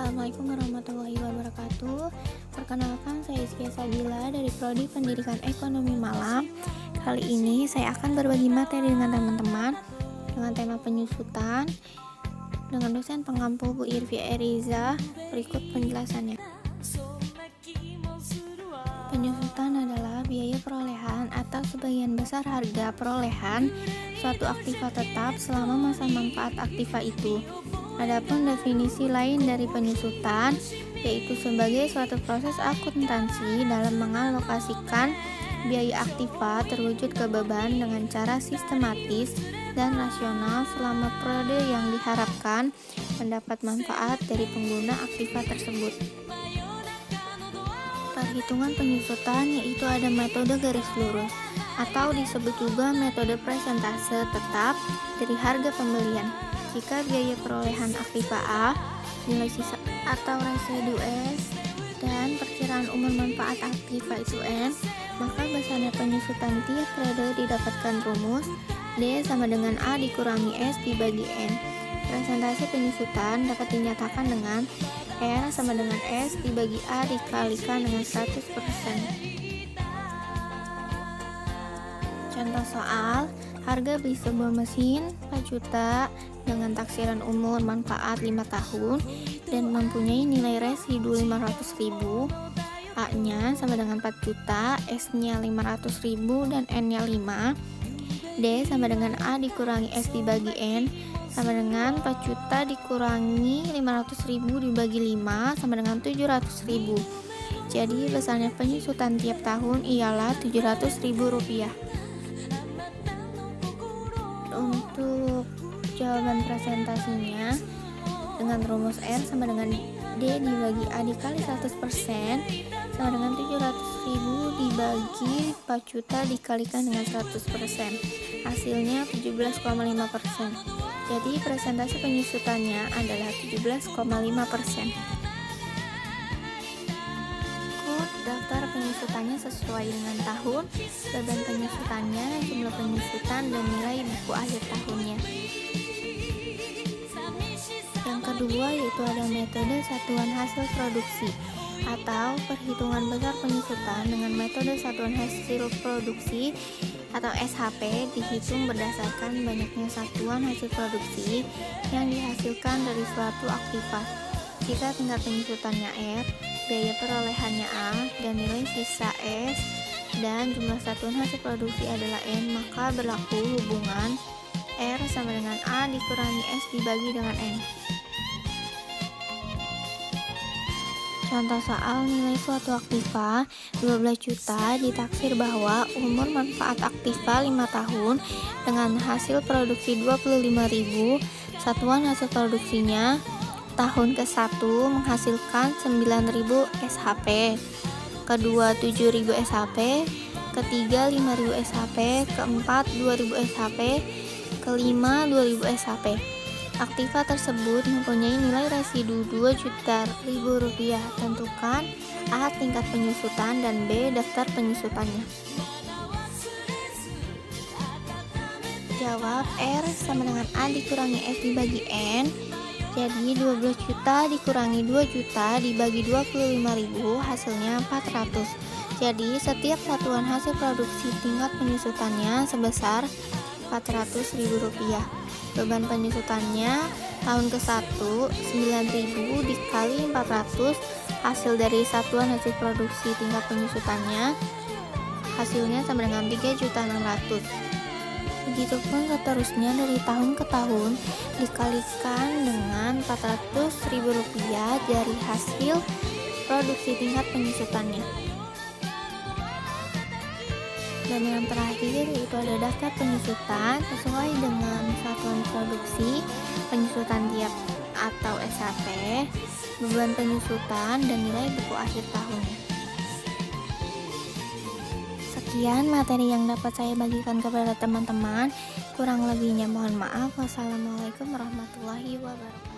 Assalamualaikum warahmatullahi wabarakatuh. Perkenalkan, saya Iskia Sabila dari Prodi Pendidikan Ekonomi Malang. Kali ini saya akan berbagi materi dengan teman-teman dengan tema penyusutan dengan dosen pengampu Bu Irvi Eriza. Berikut penjelasannya. Penyusutan adalah biaya perolehan atau sebagian besar harga perolehan suatu aktiva tetap selama masa manfaat aktiva itu. Adapun definisi lain dari penyusutan yaitu sebagai suatu proses akuntansi dalam mengalokasikan biaya aktiva terwujud ke beban dengan cara sistematis dan rasional selama periode yang diharapkan mendapat manfaat dari pengguna aktiva tersebut. Perhitungan penyusutan yaitu ada metode garis lurus atau disebut juga metode presentase tetap dari harga pembelian. Jika biaya perolehan aktiva A, nilai sisa atau residu S, dan perkiraan umur manfaat aktiva itu N, maka besaran penyusutan tiap periode didapatkan rumus D sama dengan A dikurangi S dibagi N. Presentasi penyusutan dapat dinyatakan dengan R sama dengan S dibagi A dikalikan dengan 100%. Contoh soal, harga beli sebuah mesin 4 juta dengan taksiran umur manfaat 5 tahun dan mempunyai nilai residu 500.000. A-nya sama dengan 4 juta, S-nya 500.000 dan N-nya 5. D sama dengan A dikurangi S dibagi N sama dengan 4 juta dikurangi 500.000 dibagi 5 sama dengan 700.000. Jadi besarnya penyusutan tiap tahun ialah Rp700.000. Untuk jawaban presentasinya dengan rumus R sama dengan D dibagi A dikali 100% sama dengan 700.000 dibagi 4 juta dikalikan dengan 100%, hasilnya 17,5%. Jadi presentasi penyusutannya adalah 17,5%. Daftar penyusutannya sesuai dengan tahun, beban penyusutannya, jumlah penyusutan, dan nilai buku akhir tahunnya. Yang kedua yaitu ada metode satuan hasil produksi atau perhitungan besar penyusutan dengan metode satuan hasil produksi atau SHP dihitung berdasarkan banyaknya satuan hasil produksi yang dihasilkan dari suatu aktiva. Jika tingkat penyusutannya R, biaya perolehannya A, dan nilai sisa S, dan jumlah satuan hasil produksi adalah N, maka berlaku hubungan R sama dengan A dikurangi S dibagi dengan N. Contoh soal, nilai suatu aktiva 12 juta ditaksir bahwa umur manfaat aktiva 5 tahun dengan hasil produksi 25.000, satuan hasil produksinya tahun ke-1 menghasilkan 9.000 SHP, kedua 7.000 SHP, ketiga 5.000 SHP, keempat 2.000 SHP, kelima 2.000 SHP. Aktiva tersebut mempunyai nilai residu Rp2.000.000. Tentukan A tingkat penyusutan dan B daftar penyusutannya. Jawab, R sama dengan A dikurangi S dibagi N. Jadi 12 juta dikurangi 2 juta dibagi 25.000 hasilnya 400. Jadi setiap satuan hasil produksi tingkat penyusutannya sebesar Rp400.000. Beban penyusutannya tahun ke-1 9.000 dikali 400, hasil dari satuan hasil produksi tingkat penyusutannya hasilnya sama dengan 3.600.000. Begitupun seterusnya dari tahun ke tahun dikalikan dengan Rp400.000 dari hasil produksi tingkat penyusutannya. Dan yang terakhir yaitu ada daftar penyusutan sesuai dengan satuan produksi, penyusutan tiap atau SHP, beban penyusutan, dan nilai buku akhir tahunnya. Sekian materi yang dapat saya bagikan kepada teman-teman. Kurang lebihnya mohon maaf. Wassalamualaikum warahmatullahi wabarakatuh.